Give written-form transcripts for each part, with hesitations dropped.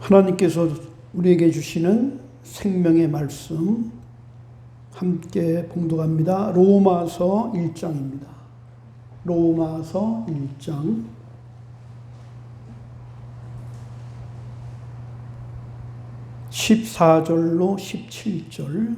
하나님께서 우리에게 주시는 생명의 말씀 함께 봉독합니다. 로마서 1장입니다. 로마서 1장 14절로 17절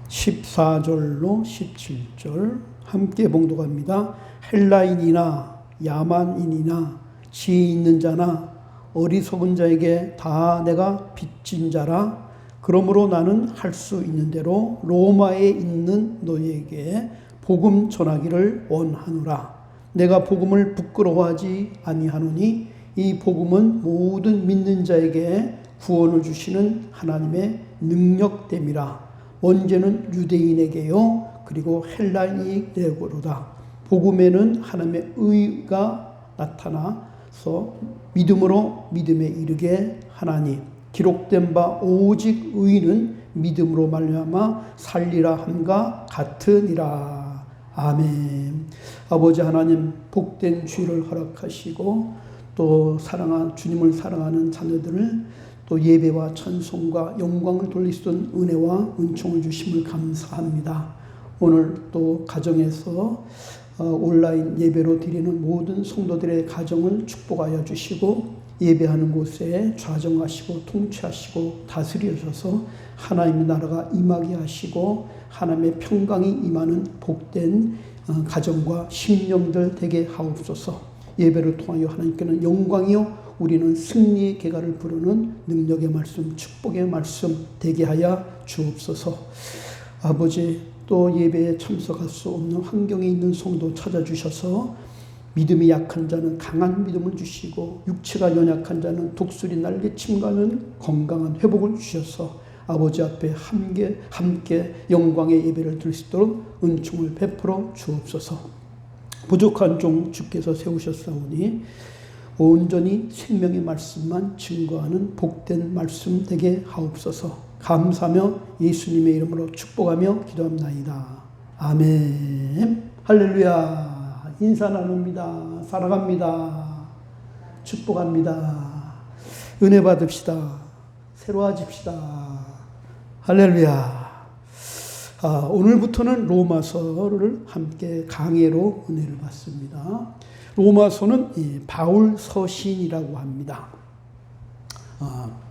14절로 17절 함께 봉독합니다. 헬라인이나 야만인이나 지혜 있는 자나 어리석은 자에게 다 내가 빚진 자라. 그러므로 나는 할 수 있는 대로 로마에 있는 너희에게 복음 전하기를 원하노라. 내가 복음을 부끄러워하지 아니하노니 이 복음은 모든 믿는 자에게 구원을 주시는 하나님의 능력됨이라. 먼저는 유대인에게요 그리고 헬라인에게로다. 복음에는 하나님의 의가 나타나서 믿음으로 믿음에 이르게 하나니 기록된 바 오직 의인은 믿음으로 말미암아 살리라 함과 같으니라. 아멘. 아버지 하나님, 복된 주일을 허락하시고 또 주님을 사랑하는 자녀들을 또 예배와 찬송과 영광을 돌릴 수 있는 은혜와 은총을 주심을 감사합니다. 오늘 또 가정에서 온라인 예배로 드리는 모든 성도들의 가정을 축복하여 주시고 예배하는 곳에 좌정하시고 통치하시고 다스리셔서 하나님의 나라가 임하게 하시고 하나님의 평강이 임하는 복된 가정과 심령들 되게 하옵소서. 예배를 통하여 하나님께는 영광이요 우리는 승리의 계가를 부르는 능력의 말씀, 축복의 말씀 되게 하여 주옵소서. 아버지, 또 예배에 참석할 수 없는 환경에 있는 성도 찾아주셔서 믿음이 약한 자는 강한 믿음을 주시고 육체가 연약한 자는 독수리 날개침과는 건강한 회복을 주셔서 아버지 앞에 함께 영광의 예배를 드릴 수 있도록 은총을 베풀어 주옵소서. 부족한 종 주께서 세우셨사오니 온전히 생명의 말씀만 증거하는 복된 말씀 되게 하옵소서. 감사하며 예수님의 이름으로 축복하며 기도합나이다. 아멘. 할렐루야. 인사 나눕니다. 사랑합니다. 축복합니다. 은혜 받읍시다. 새로워집시다. 할렐루야. 오늘부터는 로마서를 함께 강해로 은혜를 받습니다. 로마서는 바울 서신이라고 합니다.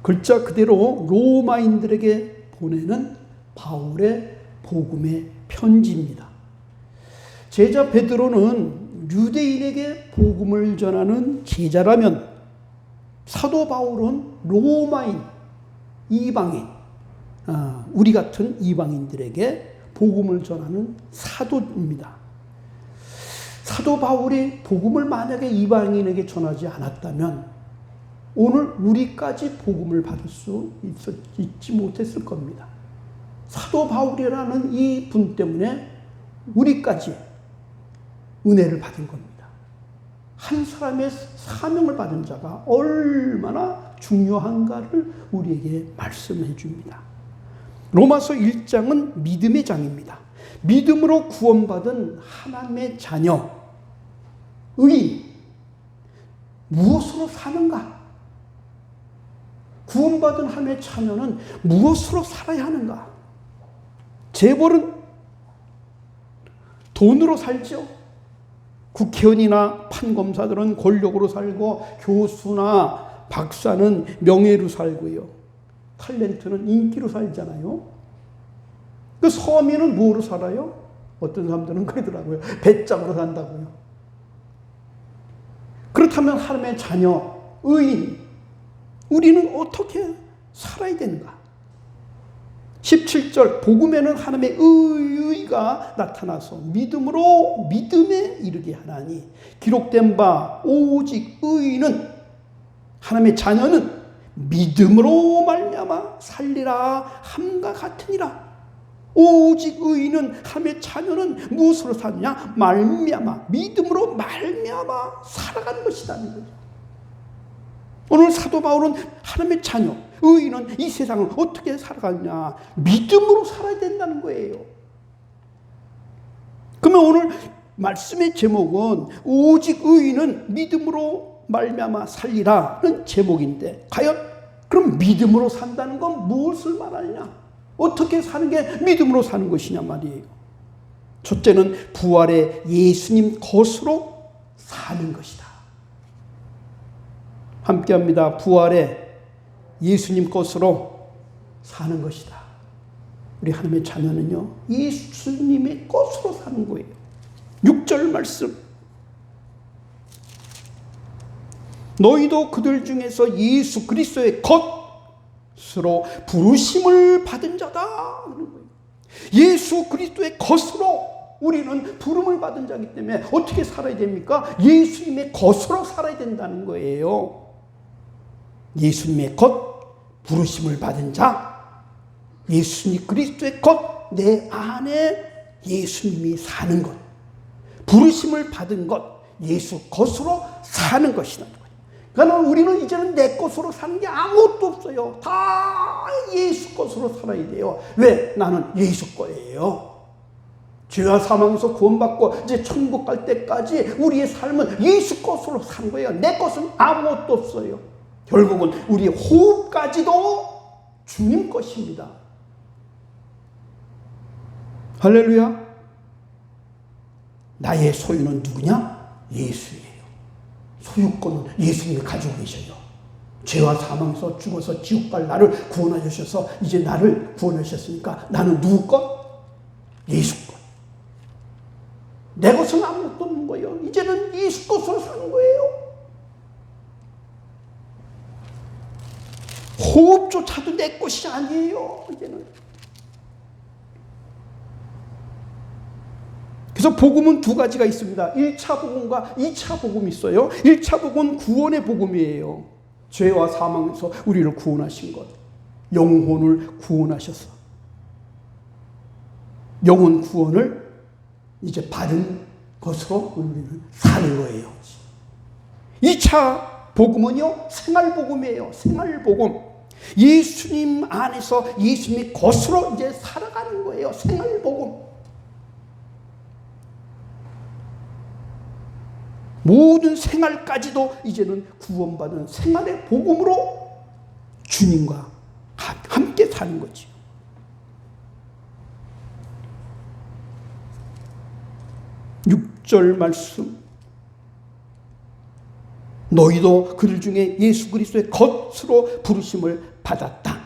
글자 그대로 로마인들에게 보내는 바울의 복음의 편지입니다. 제자 베드로는 유대인에게 복음을 전하는 제자라면 사도 바울은 로마인, 이방인, 우리 같은 이방인들에게 복음을 전하는 사도입니다. 사도 바울이 복음을 만약에 이방인에게 전하지 않았다면 오늘 우리까지 복음을 받을 수 있지 못했을 겁니다. 사도 바울이라는 이 분 때문에 우리까지 은혜를 받은 겁니다. 한 사람의 사명을 받은 자가 얼마나 중요한가를 우리에게 말씀해 줍니다. 로마서 1장은 믿음의 장입니다. 믿음으로 구원받은 하나님의 자녀, 의, 무엇으로 사는가? 구원받은 하나님의 자녀는 무엇으로 살아야 하는가? 재벌은 돈으로 살죠. 국회의원이나 판검사들은 권력으로 살고 교수나 박사는 명예로 살고요. 탤런트는 인기로 살잖아요. 그 서민은 뭐로 살아요? 어떤 사람들은 그러더라고요. 배짱으로 산다고요. 그렇다면 하나님의 자녀, 의인, 우리는 어떻게 살아야 되는가? 17절 복음에는 하나님의 의가 나타나서 믿음으로 믿음에 이르게 하나니 기록된 바 오직 의인은 하나님의 자녀는 믿음으로 말미암아 살리라 함과 같으니라. 오직 의인은 하나님의 자녀는 무엇으로 사느냐? 말미암아 믿음으로 말미암아 살아가는 것이라는 거죠. 오늘 사도 바울은 하나님의 자녀, 의인은 이 세상을 어떻게 살아가느냐? 믿음으로 살아야 된다는 거예요. 그러면 오늘 말씀의 제목은 오직 의인은 믿음으로 말미암아 살리라는 제목인데, 과연 그럼 믿음으로 산다는 건 무엇을 말하느냐? 어떻게 사는 게 믿음으로 사는 것이냐 말이에요. 첫째는 부활의 예수님 것으로 사는 것이다. 함께합니다. 부활의 예수님 것으로 사는 것이다. 우리 하나님의 자녀는요, 예수님의 것으로 사는 거예요. 6절 말씀. 너희도 그들 중에서 예수 그리스도의 것으로 부르심을 받은 자다 하는 거예요. 예수 그리스도의 것으로 우리는 부름을 받은 자이기 때문에 어떻게 살아야 됩니까? 예수님의 것으로 살아야 된다는 거예요. 예수님의 것, 부르심을 받은 자, 예수님 그리스도의 것, 내 안에 예수님이 사는 것, 부르심을 받은 것, 예수 것으로 사는 것이다. 그러니까 우리는 이제는 내 것으로 사는 게 아무것도 없어요. 다 예수 것으로 살아야 돼요. 왜? 나는 예수 거예요. 죄와 사망에서 구원받고 이제 천국 갈 때까지 우리의 삶은 예수 것으로 사는 거예요. 내 것은 아무것도 없어요. 결국은 우리의 호흡까지도 주님 것입니다. 할렐루야. 나의 소유는 누구냐? 예수예요. 소유권은 예수님이 가지고 계셔요. 죄와 사망에서 죽어서 지옥 갈 나를 구원하셔서 이제 나를 구원하셨으니까 나는 누구 것? 예수 것. 내 것은 아무것도 없는 거예요. 이제는 예수 것으로 사는 거예요. 호흡조차도 내 것이 아니에요. 이제는. 그래서 복음은 두 가지가 있습니다. 1차 복음과 2차 복음이 있어요. 1차 복음은 구원의 복음이에요. 죄와 사망에서 우리를 구원하신 것. 영혼을 구원하셔서. 영혼 구원을 이제 받은 것으로 우리는 사는 거예요. 2차 복음은요, 생활복음이에요. 생활복음. 예수님 안에서 예수님의 것으로 이제 살아가는 거예요. 생활복음. 모든 생활까지도 이제는 구원받은 생활의 복음으로 주님과 함께 사는 거죠. 육 절 말씀. 너희도 그들 중에 예수 그리스도의 것으로 부르심을 받았다.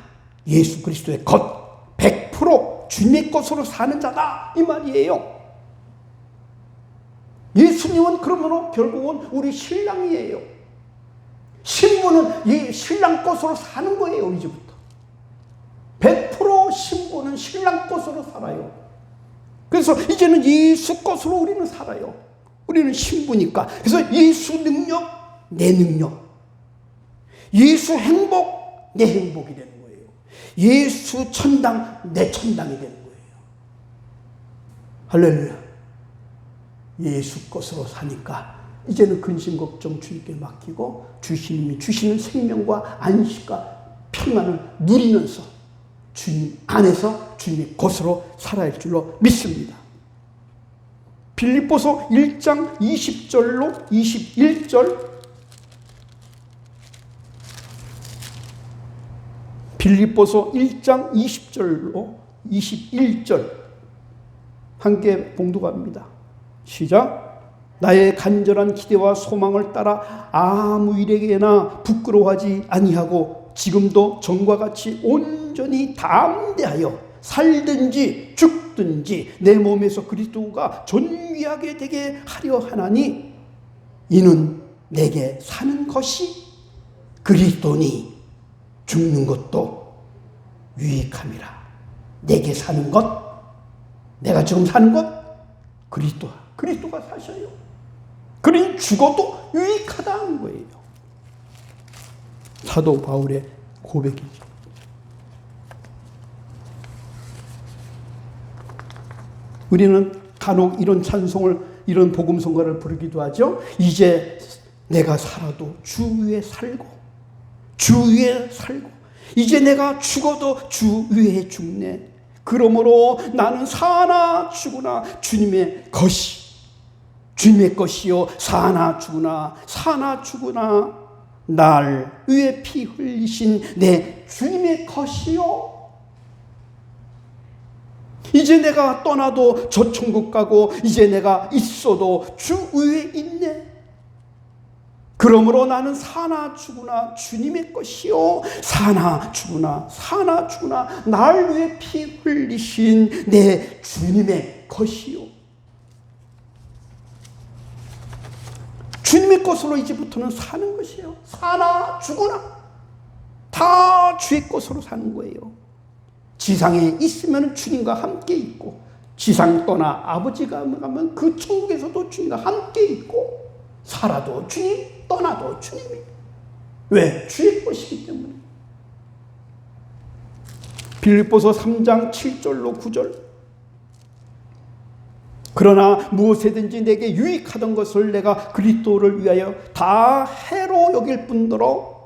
예수 그리스도의 것, 100% 주님의 것으로 사는 자다 이 말이에요. 예수님은 그러므로 결국은 우리 신랑이에요. 신부는 신랑 것으로 사는 거예요. 이제부터 100% 신부는 신랑 것으로 살아요. 그래서 이제는 예수 것으로 우리는 살아요. 우리는 신부니까. 그래서 예수 능력, 내 능력, 예수 행복, 내 행복이 되는 거예요. 예수 천당, 내 천당이 되는 거예요. 할렐루야. 예수 것으로 사니까 이제는 근심 걱정 주님께 맡기고 주님이 주시는 생명과 안식과 평안을 누리면서 주님 안에서 주님의 것으로 살아야 할 줄로 믿습니다. 빌립보서 1장 20절로 21절. 빌립보서 1장 20절로 21절 함께 봉독합니다. 시작. 나의 간절한 기대와 소망을 따라 아무 일에게나 부끄러워하지 아니하고 지금도 전과 같이 온전히 담대하여 살든지 죽든지 내 몸에서 그리스도가 존귀하게 되게 하려 하나니 이는 내게 사는 것이 그리스도니 죽는 것도 유익함이라. 내게 사는 것, 내가 지금 사는 것, 그리스도가 사셔요. 그러니 죽어도 유익하다는 거예요. 사도 바울의 고백이죠. 우리는 간혹 이런 찬송을, 이런 복음성가를 부르기도 하죠. 이제 내가 살아도 주 위에 살고, 주 위에 살고, 이제 내가 죽어도 주 위에 죽네. 그러므로 나는 사나 죽으나 주님의 것이 주님의 것이요 사나 죽으나 사나 죽으나 날 위에 피 흘리신 내 주님의 것이요. 이제 내가 떠나도 저 천국 가고 이제 내가 있어도 주 위에 있네. 그러므로 나는 사나 죽으나 주님의 것이요 사나 죽으나 사나 죽으나 날 위해 피 흘리신 내 주님의 것이요. 주님의 것으로 이제부터는 사는 것이에요. 사나 죽으나 다 주의 것으로 사는 거예요. 지상에 있으면 주님과 함께 있고 지상 떠나 아버지가 가면 그 천국에서도 주님과 함께 있고 살아도 주님 떠나도 주님이. 왜? 주의 것이기 때문에. 빌립보서 3장 7절로 9절. 그러나 무엇이든지 내게 유익하던 것을 내가 그리스도를 위하여 다 해로 여길 뿐더러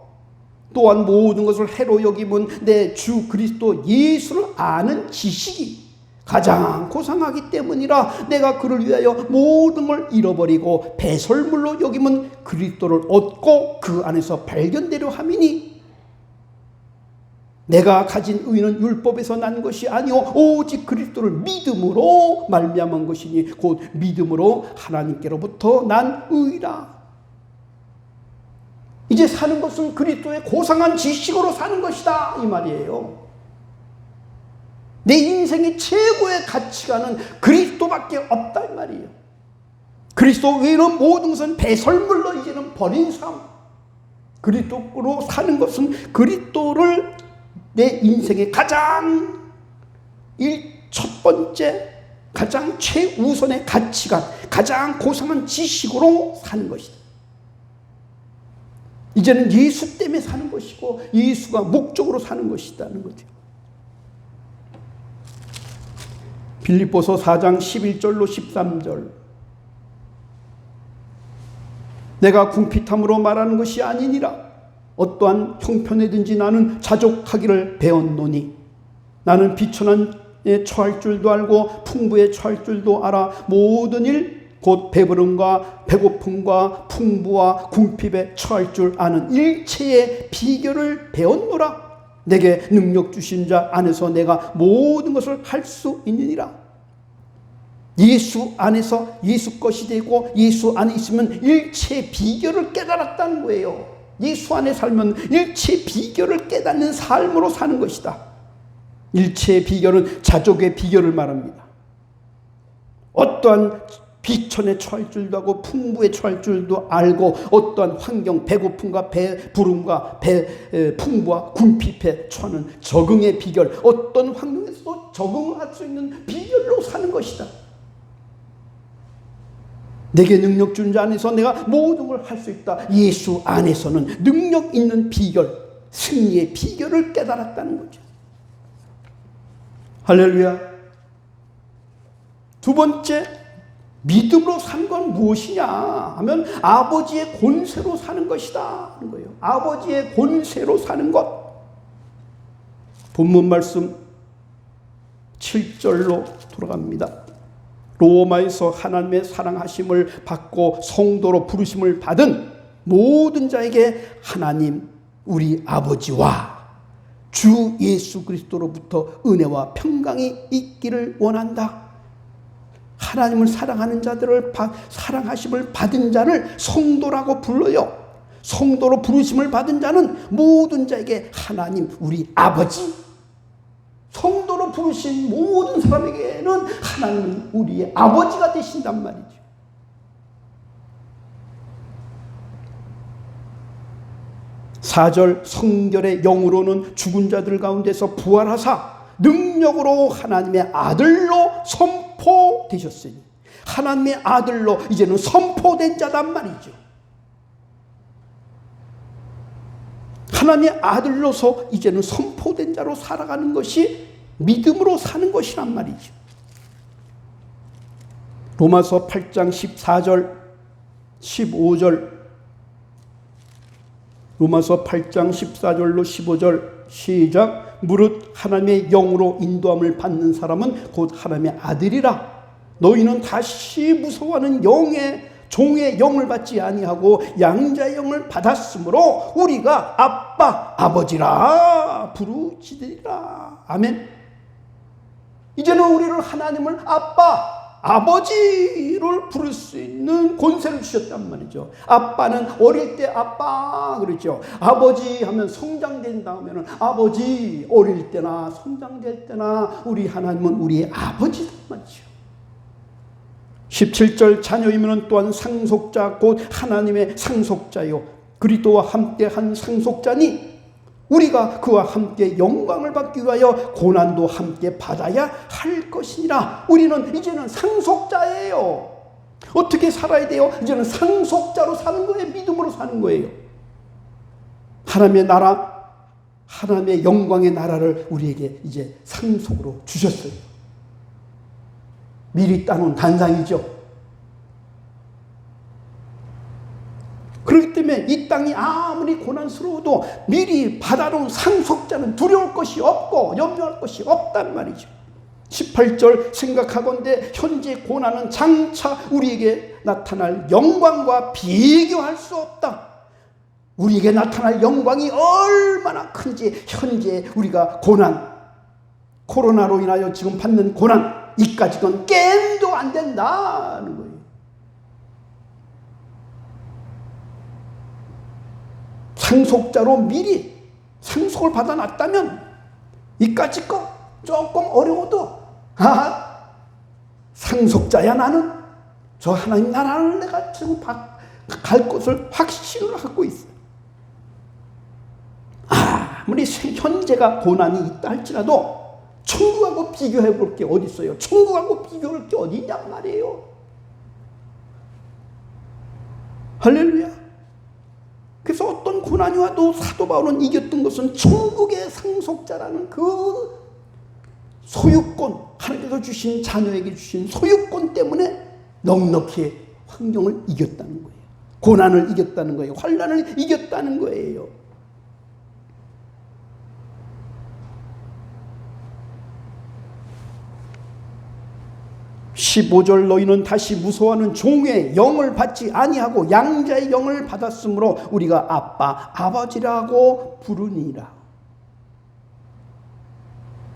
또한 모든 것을 해로 여기면 내 주 그리스도 예수를 아는 지식이 가장 고상하기 때문이라. 내가 그를 위하여 모든 걸 잃어버리고 배설물로 여기면 그리스도를 얻고 그 안에서 발견되려 함이니 내가 가진 의는 율법에서 난 것이 아니오 오직 그리스도를 믿음으로 말미암은 것이니 곧 믿음으로 하나님께로부터 난 의라. 이제 사는 것은 그리스도의 고상한 지식으로 사는 것이다 이 말이에요. 내 인생의 최고의 가치관은 그리스도밖에 없다 이 말이에요. 그리스도 외에는 모든 것은 배설물로 이제는 버린 삶. 그리스도로 사는 것은 그리스도를 내 인생의 가장 첫 번째 가장 최우선의 가치관, 가장 고상한 지식으로 사는 것이다. 이제는 예수 때문에 사는 것이고 예수가 목적으로 사는 것이라는 거죠. 빌립보서 4장 11절로 13절. 내가 궁핍함으로 말하는 것이 아니니라. 어떠한 형편에든지 나는 자족하기를 배웠노니 나는 비천한 에 처할 줄도 알고 풍부에 처할 줄도 알아. 모든 일 곧 배부름과 배고픔과 풍부와 궁핍에 처할 줄 아는 일체의 비결을 배웠노라. 내게 능력 주신 자 안에서 내가 모든 것을 할 수 있느니라. 예수 안에서 예수 것이 되고 예수 안에 있으면 일체의 비결을 깨달았다는 거예요. 예수 안에 살면 일체의 비결을 깨닫는 삶으로 사는 것이다. 일체의 비결은 자족의 비결을 말합니다. 어떠한 비천에 처할 줄도 하고 풍부에 처할 줄도 알고 어떠한 환경, 배고픔과 배부름과 풍부와 궁핍에 처하는 적응의 비결, 어떤 환경에서도 적응할 수 있는 비결로 사는 것이다. 내게 능력 준 자 안에서 내가 모든 걸 할 수 있다. 예수 안에서는 능력 있는 비결, 승리의 비결을 깨달았다는 거죠. 할렐루야. 두 번째, 믿음으로 사는 건 무엇이냐 하면 아버지의 권세로 사는 것이다 하는 거예요. 아버지의 권세로 사는 것. 본문 말씀 7절로 돌아갑니다. 로마에서 하나님의 사랑하심을 받고 성도로 부르심을 받은 모든 자에게 하나님 우리 아버지와 주 예수 그리스도로부터 은혜와 평강이 있기를 원한다. 하나님을 사랑하는 자들을 사랑하심을 받은 자를 성도라고 불러요. 성도로 부르심을 받은 자는 모든 자에게 하나님 우리 아버지, 성도로 부르신 모든 사람에게는 하나님은 우리의 아버지가 되신단 말이죠. 사절 성결의 영으로는 죽은 자들 가운데서 부활하사 능력으로 하나님의 아들로 선포되셨으니 하나님의 아들로 이제는 선포된 자단 말이죠. 하나님의 아들로서 이제는 선포된 자로 살아가는 것이 믿음으로 사는 것이란 말이죠. 로마서 8장 14절 15절 로마서 8장 14절로 15절 시작. 무릇 하나님의 영으로 인도함을 받는 사람은 곧 하나님의 아들이라. 너희는 다시 무서워하는 종의 영을 받지 아니하고 양자의 영을 받았으므로 우리가 아빠 아버지라 부르짖으리라. 아멘. 이제는 우리를 하나님을 아빠 아버지를 부를 수 있는 권세를 주셨단 말이죠. 아빠는 어릴 때 아빠 그랬죠. 아버지 하면 성장된다 하면 아버지, 어릴 때나 성장될 때나 우리 하나님은 우리의 아버지란 말이죠. 17절 자녀이면 또한 상속자 곧 하나님의 상속자요 그리스도와 함께 한 상속자니 우리가 그와 함께 영광을 받기 위하여 고난도 함께 받아야 할 것이니라. 우리는 이제는 상속자예요. 어떻게 살아야 돼요? 이제는 상속자로 사는 거예요. 믿음으로 사는 거예요. 하나님의 나라, 하나님의 영광의 나라를 우리에게 이제 상속으로 주셨어요. 미리 따놓은 단상이죠. 그렇기 때문에 이 땅이 아무리 고난스러워도 미리 받아놓은 상속자는 두려울 것이 없고 염려할 것이 없단 말이죠. 18절 생각하건대 현재 고난은 장차 우리에게 나타날 영광과 비교할 수 없다. 우리에게 나타날 영광이 얼마나 큰지 현재 우리가 고난, 코로나로 인하여 지금 받는 고난 이까지는 게임도 안 된다는 거예요. 상속자로 미리 상속을 받아놨다면 이까짓 거 조금 어려워도 상속자야 나는 저 하나님 나라를 내가 지금 갈 것을 확신을 하고 있어요. 아무리 현재가 고난이 있다 할지라도 천국하고 비교해 볼 게 어디 있어요? 천국하고 비교할 게 어디 있냔 말이에요. 할렐루야. 그래서 어떤 고난이 와도 사도 바울은 이겼던 것은 천국의 상속자라는 그 소유권, 하나님께서 주신 자녀에게 주신 소유권 때문에 넉넉히 환경을 이겼다는 거예요. 고난을 이겼다는 거예요. 환난을 이겼다는 거예요. (15절) 너희는 다시 무서워하는 종의 영을 받지 아니하고 양자의 영을 받았으므로 우리가 아빠 아버지라고 부르니라.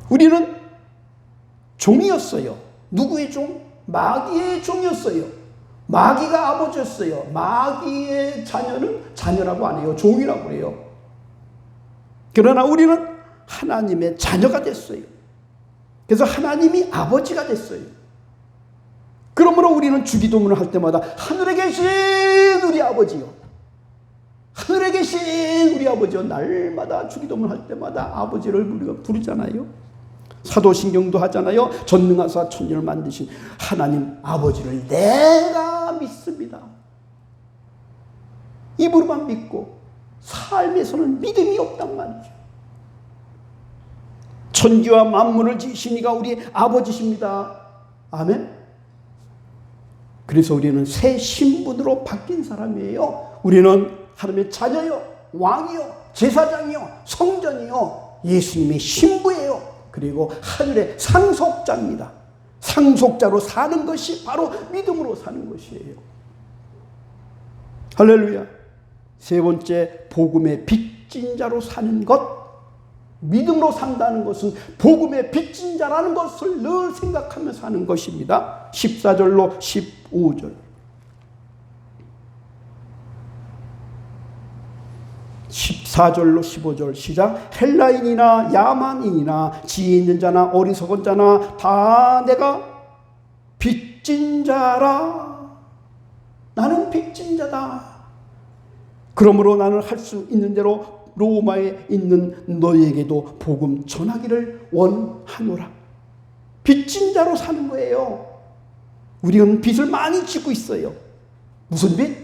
우리는 종이었어요. 누구의 종? 마귀의 종이었어요. 마귀가 아버지였어요. 마귀의 자녀는 자녀라고 안 해요. 종이라고 해요. 그러나 우리는 하나님의 자녀가 됐어요. 그래서 하나님이 아버지가 됐어요. 그러므로 우리는 주기도문을 할 때마다 하늘에 계신 우리 아버지요, 하늘에 계신 우리 아버지요, 날마다 주기도문 할 때마다 아버지를 우리가 부르잖아요. 사도신경도 하잖아요. 전능하사 천지를 만드신 하나님 아버지를 내가 믿습니다. 입으로만 믿고 삶에서는 믿음이 없단 말이죠. 천지와 만물을 지으신 이가 우리 아버지십니다. 아멘. 그래서 우리는 새 신분으로 바뀐 사람이에요. 우리는 하나님의 자녀요, 왕이요, 제사장이요, 성전이요, 예수님의 신부예요. 그리고 하늘의 상속자입니다. 상속자로 사는 것이 바로 믿음으로 사는 것이에요. 할렐루야. 세 번째, 복음의 빚진 자로 사는 것. 믿음으로 산다는 것은 복음의 빚진 자라는 것을 늘 생각하면서 하는 것입니다. 14절로 15절. 14절로 15절 시작. 헬라인이나 야만인이나 지혜 있는 자나 어리석은 자나 다 내가 빚진 자라. 나는 빚진 자다. 그러므로 나는 할 수 있는 대로 로마에 있는 너희에게도 복음 전하기를 원하노라. 빚진 자로 사는 거예요. 우리는 빚을 많이 지고 있어요. 무슨 빚?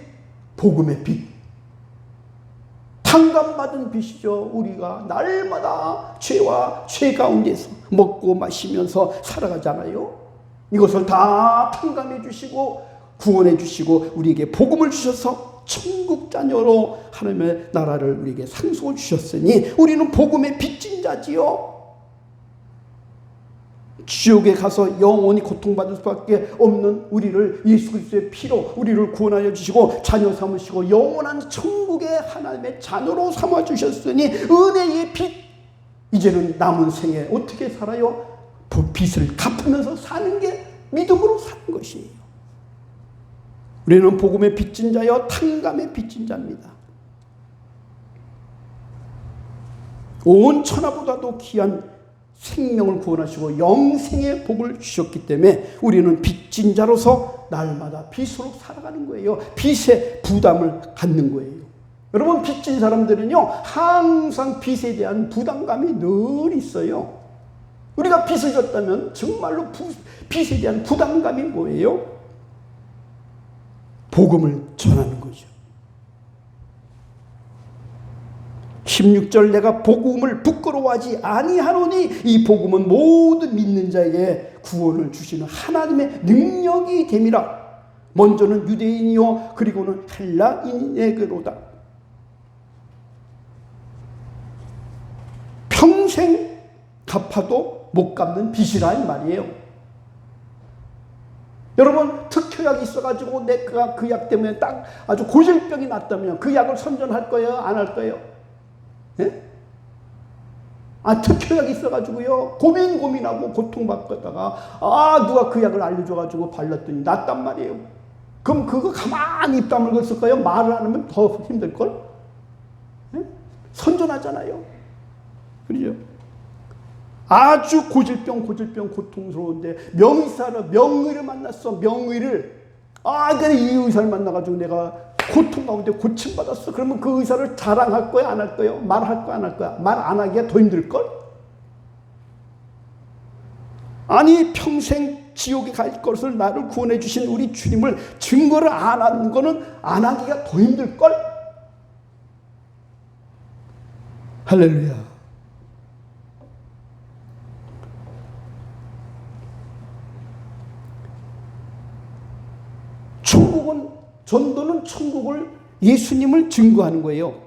복음의 빚. 탕감받은 빚이죠. 우리가 날마다 죄와 죄 가운데서 먹고 마시면서 살아가잖아요. 이것을 다 탕감해 주시고 구원해 주시고 우리에게 복음을 주셔서 천국 자녀로 하나님의 나라를 우리에게 상속을 주셨으니 우리는 복음의 빚진 자지요. 지옥에 가서 영원히 고통받을 수밖에 없는 우리를 예수 그리스도의 피로 우리를 구원하여 주시고 자녀 삼으시고 영원한 천국의 하나님의 자녀로 삼아 주셨으니 은혜의 빚, 이제는 남은 생에 어떻게 살아요? 빚을 갚으면서 사는 게 믿음으로 사는 것이에요. 우리는 복음의 빚진 자여 탕감의 빚진 자입니다. 온 천하보다도 귀한 생명을 구원하시고 영생의 복을 주셨기 때문에 우리는 빚진 자로서 날마다 빚으로 살아가는 거예요. 빚의 부담을 갖는 거예요. 여러분, 빚진 사람들은요 항상 빚에 대한 부담감이 늘 있어요. 우리가 빚을 졌다면 정말로 빚에 대한 부담감이 뭐예요? 복음을 전하는 거죠. 16절 내가 복음을 부끄러워하지 아니하노니 이 복음은 모든 믿는 자에게 구원을 주시는 하나님의 능력이 됨이라. 먼저는 유대인이요 그리고는 헬라인에게로다. 평생 갚아도 못 갚는 빚이라 이 말이에요. 여러분, 특효약이 있어가지고 내가 그 약 때문에 딱 아주 고질병이 났다면 그 약을 선전할 거예요? 안 할 거예요? 예? 특효약이 있어가지고요 고민하고 고통받다가 누가 그 약을 알려줘가지고 발랐더니 낫단 말이에요. 그럼 그거 가만히 입 다물고 있을 거예요? 말을 안 하면 더 힘들걸? 예? 선전하잖아요. 그렇죠? 아주 고질병 고통스러운데 명의를 만났어. 명의를 내가 이 의사를 만나가지고 내가 고통 가운데 고침받았어. 그러면 그 의사를 자랑할 거야? 안 할 거예요? 말할 거야? 안 할 거야? 말 안 하기가 더 힘들걸? 아니, 평생 지옥에 갈 것을 나를 구원해 주신 우리 주님을 증거를 안 하는 거는 안 하기가 더 힘들걸? 할렐루야. 전도는 천국을, 예수님을 증거하는 거예요.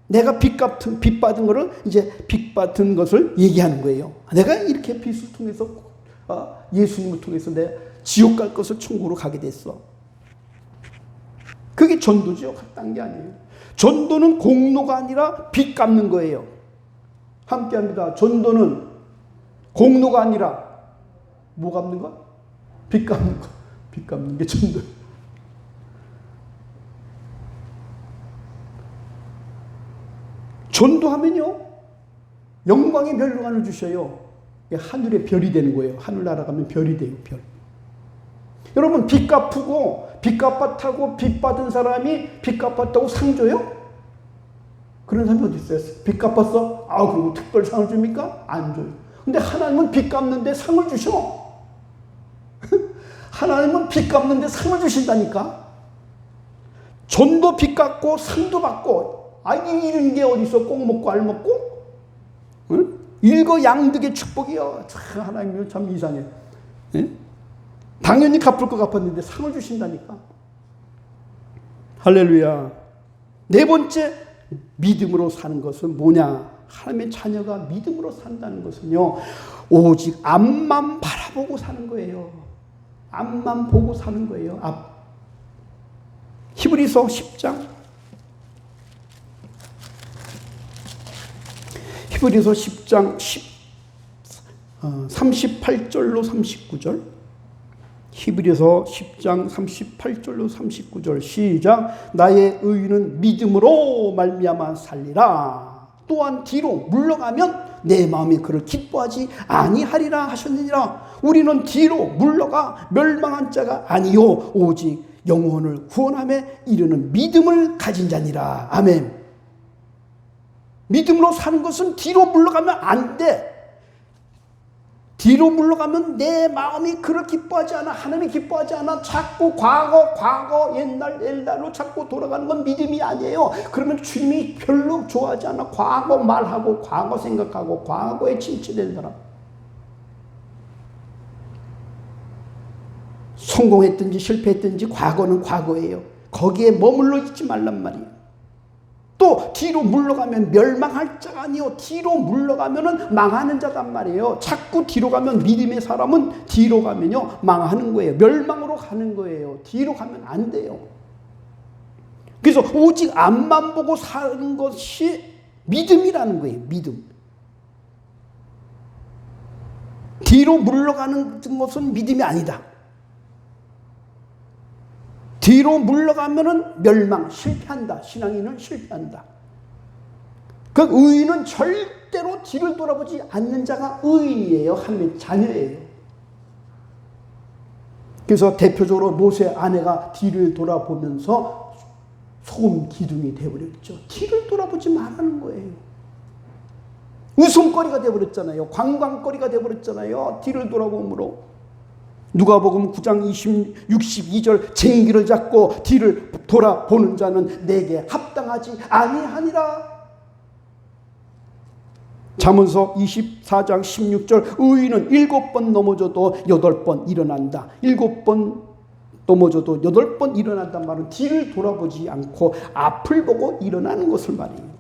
내가 빚 받은 거를 이제 빚 받은 것을 얘기하는 거예요. 내가 이렇게 빚을 통해서 예수님을 통해서 내 지옥 갈 것을 천국으로 가게 됐어. 그게 전도죠. 딴 게 아니에요. 전도는 공로가 아니라 빚 갚는 거예요. 함께합니다. 전도는 공로가 아니라 뭐 갚는 거? 빚 갚는 거. 빚 갚는 게 전도예요. 전도하면요 영광의 멸관을 주셔요. 하늘의 별이 되는 거예요. 하늘 날아가면 별이 돼요. 별. 여러분, 빚 갚고 빚 갚았다고 빚 받은 사람이 빚 갚았다고 상 줘요? 그런 사람이 어디 있어요? 빚 갚았어? 그리고 특별상을 줍니까? 안 줘요. 근데 하나님은 빚 갚는데 상을 주셔. 하나님은 빚 갚는데 상을 주신다니까. 전도 빚 갚고 상도 받고, 이런 게 어디서 꼭 먹고 알 먹고? 응? 일거양득의 축복이요. 참, 하나님이 참 이상해. 응? 당연히 갚을 거 갚았는데 상을 주신다니까. 할렐루야. 네 번째, 믿음으로 사는 것은 뭐냐? 하나님의 자녀가 믿음으로 산다는 것은요, 오직 앞만 바라보고 사는 거예요. 앞만 보고 사는 거예요. 앞. 히브리서 10장 38절로 39절. 히브리서 10장 38절로 39절 시작. 나의 의인은 믿음으로 말미암아 살리라. 또한 뒤로 물러가면 내 마음이 그를 기뻐하지 아니하리라 하셨느니라. 우리는 뒤로 물러가 멸망한 자가 아니요 오직 영혼을 구원함에 이르는 믿음을 가진 자니라. 아멘. 믿음으로 사는 것은 뒤로 물러가면 안 돼. 뒤로 물러가면 내 마음이 그를 기뻐하지 않아. 하나님이 기뻐하지 않아. 자꾸 과거 옛날로 자꾸 돌아가는 건 믿음이 아니에요. 그러면 주님이 별로 좋아하지 않아. 과거 말하고 과거 생각하고 과거에 침체된 사람. 성공했든지 실패했든지 과거는 과거예요. 거기에 머물러 있지 말란 말이에요. 또 뒤로 물러가면 멸망할 자가 아니요 뒤로 물러가면은 망하는 자단 말이에요. 자꾸 뒤로 가면 믿음의 사람은 뒤로 가면요 망하는 거예요. 멸망으로 가는 거예요. 뒤로 가면 안 돼요. 그래서 오직 앞만 보고 사는 것이 믿음이라는 거예요. 믿음. 뒤로 물러가는 것은 믿음이 아니다. 뒤로 물러가면은 멸망, 실패한다. 신앙인은 실패한다. 그 의인은 절대로 뒤를 돌아보지 않는 자가 의인이에요. 하나님의 자녀예요. 그래서 대표적으로 모세 아내가 뒤를 돌아보면서 소금 기둥이 되어버렸죠. 뒤를 돌아보지 말라는 거예요. 웃음거리가 되어버렸잖아요. 관광거리가 되어버렸잖아요. 뒤를 돌아봄으로. 누가복음 9장 62절 쟁기를 잡고 뒤를 돌아보는 자는 내게 합당하지 아니하니라. 잠언서 24장 16절 의인은 7번 넘어져도 8번 일어난다. 7번 넘어져도 8번 일어난단 말은 뒤를 돌아보지 않고 앞을 보고 일어나는 것을 말이에요.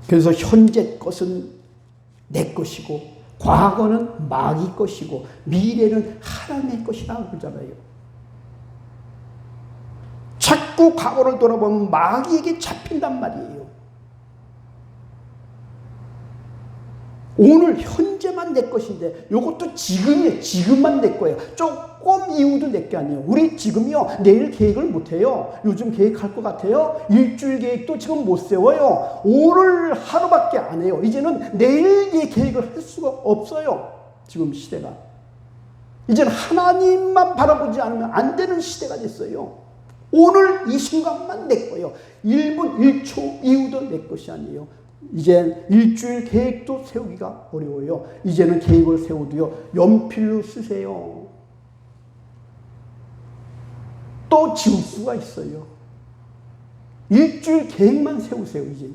그래서 현재 것은 내 것이고 과거는 마귀 것이고 미래는 하나님의 것이라고 그러잖아요. 자꾸 과거를 돌아보면 마귀에게 잡힌단 말이에요. 오늘 현재만 내 것인데 이것도 지금이에요. 지금만 내 거예요. 조금 이후도 내 게 아니에요. 우리 지금요 내일 계획을 못해요. 요즘 계획할 것 같아요. 일주일 계획도 지금 못 세워요. 오늘 하루밖에 안 해요. 이제는 내일의 계획을 할 수가 없어요. 지금 시대가. 이제는 하나님만 바라보지 않으면 안 되는 시대가 됐어요. 오늘 이 순간만 내 거예요. 1분 1초 이후도 내 것이 아니에요. 이제 일주일 계획도 세우기가 어려워요. 이제는 계획을 세워도요 연필로 쓰세요. 또 지울 수가 있어요. 일주일 계획만 세우세요. 이제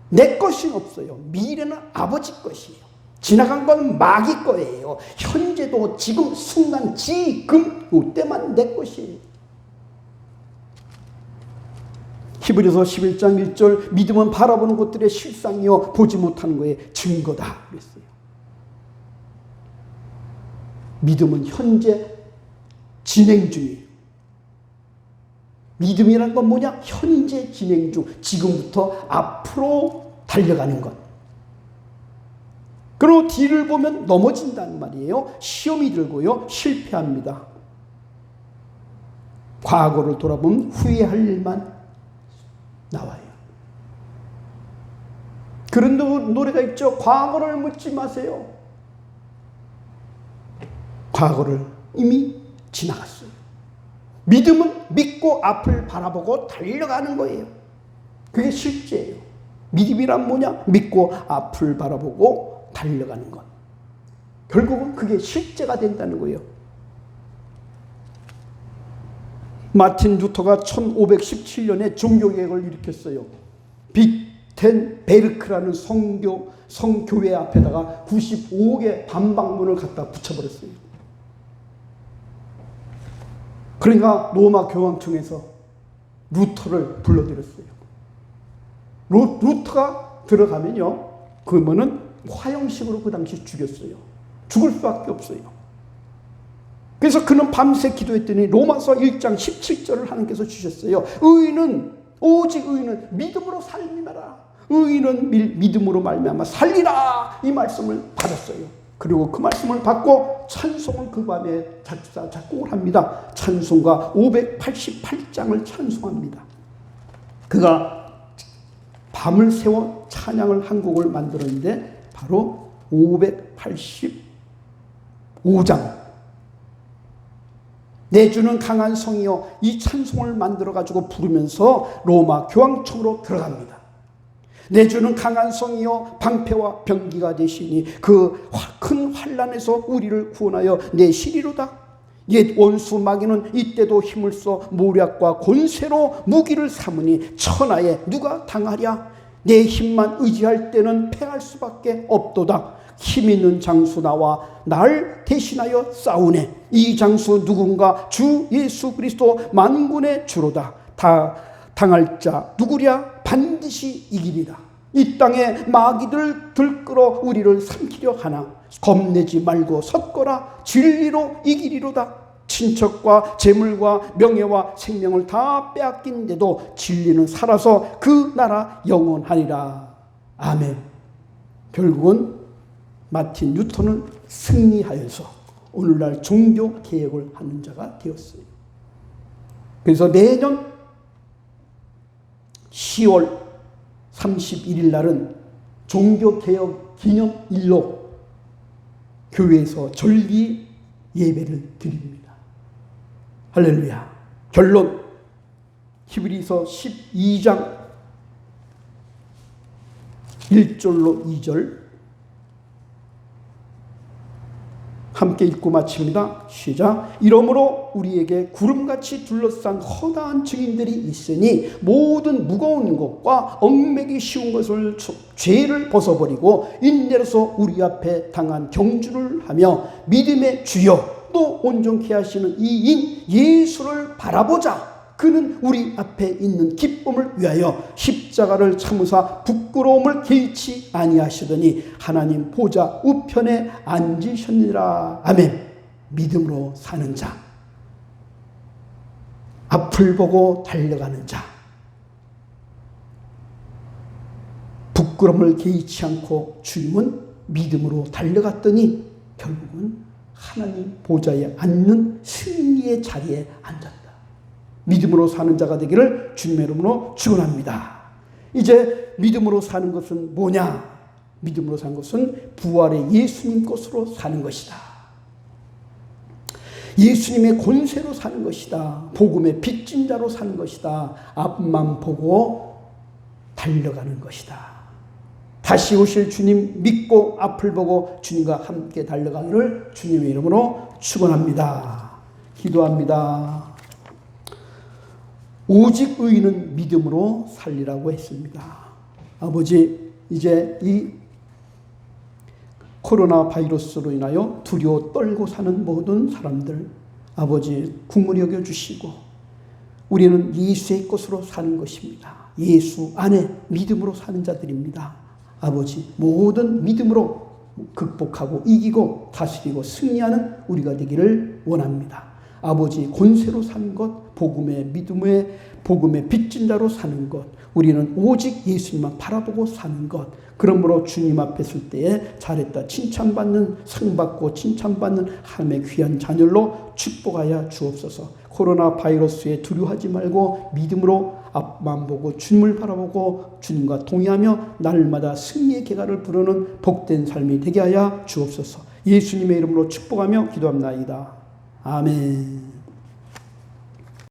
내 것이 없어요. 미래는 아버지 것이에요. 지나간 건 마귀 거예요. 현재도 지금 순간 지금 이때만 내 것이에요. 히브리서 11장 1절 믿음은 바라보는 것들의 실상이요 보지 못하는 것의 증거다 그랬어요. 믿음은 현재 진행 중이에요. 믿음이라는 건 뭐냐? 현재 진행 중, 지금부터 앞으로 달려가는 것. 그리고 뒤를 보면 넘어진다는 말이에요. 시험이 들고요 실패합니다. 과거를 돌아보면 후회할 일만 나와요. 그런 노래가 있죠. 과거를 묻지 마세요. 과거를 이미 지나갔어요. 믿음은 믿고 앞을 바라보고 달려가는 거예요. 그게 실제예요. 믿음이란 뭐냐? 믿고 앞을 바라보고 달려가는 것. 결국은 그게 실제가 된다는 거예요. 마틴 루터가 1517년에 종교개혁을 일으켰어요. 비텐베르크라는 성교회 앞에다가 95개 반박문을 갖다 붙여버렸어요. 그러니까 로마 교황청에서 루터를 불러들였어요. 루터가 들어가면요, 그러면은 화형식으로 그 당시 죽였어요. 죽을 수밖에 없어요. 그래서 그는 밤새 기도했더니 로마서 1장 17절을 하나님께서 주셨어요. 의인은 오직 의인은 믿음으로 살리라. 의인은 믿음으로 말미암아 살리라. 이 말씀을 받았어요. 그리고 그 말씀을 받고 찬송을 그 밤에 작곡을 합니다. 찬송가 588장을 찬송합니다. 그가 밤을 새워 찬양을 한 곡을 만들었는데 바로 585장 내 주는 강한 성이요, 이 찬송을 만들어가지고 부르면서 로마 교황청으로 들어갑니다. 내 주는 강한 성이요 방패와 병기가 되시니 그 큰 환난에서 우리를 구원하여 내시리로다. 옛 원수 마귀는 이때도 힘을 써 모략과 권세로 무기를 삼으니 천하에 누가 당하랴. 내 힘만 의지할 때는 패할 수밖에 없도다. 힘 있는 장수 나와 날 대신하여 싸우네. 이 장수 누군가? 주 예수 그리스도 만군의 주로다. 다 당할 자 누구랴? 반드시 이기리라. 이 땅에 마귀들 들끓어 우리를 삼키려 하나 겁내지 말고 섰거라. 진리로 이기리로다. 친척과 재물과 명예와 생명을 다 빼앗긴데도 진리는 살아서 그 나라 영원하리라. 아멘. 결국은 마틴 루터는 승리하여서 오늘날 종교 개혁을 하는 자가 되었어요. 그래서 매년 10월 31일 날은 종교개혁 기념일로 교회에서 절기 예배를 드립니다. 할렐루야. 결론, 히브리서 12장 1절로 2절 함께 읽고 마칩니다. 시작. 이러므로 우리에게 구름같이 둘러싼 허다한 증인들이 있으니 모든 무거운 것과 얽매기 쉬운 것을 죄를 벗어버리고 인내로서 우리 앞에 당한 경주를 하며 믿음의 주여 또 온전케 하시는 이인 예수를 바라보자. 그는 우리 앞에 있는 기쁨을 위하여 십자가를 참으사 부끄러움을 개의치 아니하시더니 하나님 보좌 우편에 앉으셨느니라. 아멘. 믿음으로 사는 자, 앞을 보고 달려가는 자, 부끄러움을 개의치 않고 주님은 믿음으로 달려갔더니 결국은 하나님 보좌에 앉는 승리의 자리에 앉았다. 믿음으로 사는 자가 되기를 주님의 이름으로 축원합니다. 이제 믿음으로 사는 것은 뭐냐? 믿음으로 사는 것은 부활의 예수님 것으로 사는 것이다. 예수님의 권세로 사는 것이다. 복음의 빚진 자로 사는 것이다. 앞만 보고 달려가는 것이다. 다시 오실 주님 믿고 앞을 보고 주님과 함께 달려가기를 주님의 이름으로 축원합니다. 기도합니다. 오직 의인은 믿음으로 살리라고 했습니다. 아버지, 이제 이 코로나 바이러스로 인하여 두려워 떨고 사는 모든 사람들 아버지 긍휼히 여겨주시고 우리는 예수의 것으로 사는 것입니다. 예수 안에 믿음으로 사는 자들입니다. 아버지 모든 믿음으로 극복하고 이기고 다스리고 승리하는 우리가 되기를 원합니다. 아버지 권세로 사는 것, 복음의 믿음의 복음의 빚진 자로 사는 것, 우리는 오직 예수님만 바라보고 사는 것. 그러므로 주님 앞에 설 때에 잘했다 칭찬받는, 상받고 칭찬받는 하나님의 귀한 자녀로 축복하여 주옵소서. 코로나 바이러스에 두려워하지 말고 믿음으로 앞만 보고 주님을 바라보고 주님과 동의하며 날마다 승리의 계가를 부르는 복된 삶이 되게 하여 주옵소서. 예수님의 이름으로 축복하며 기도합나이다. 아멘.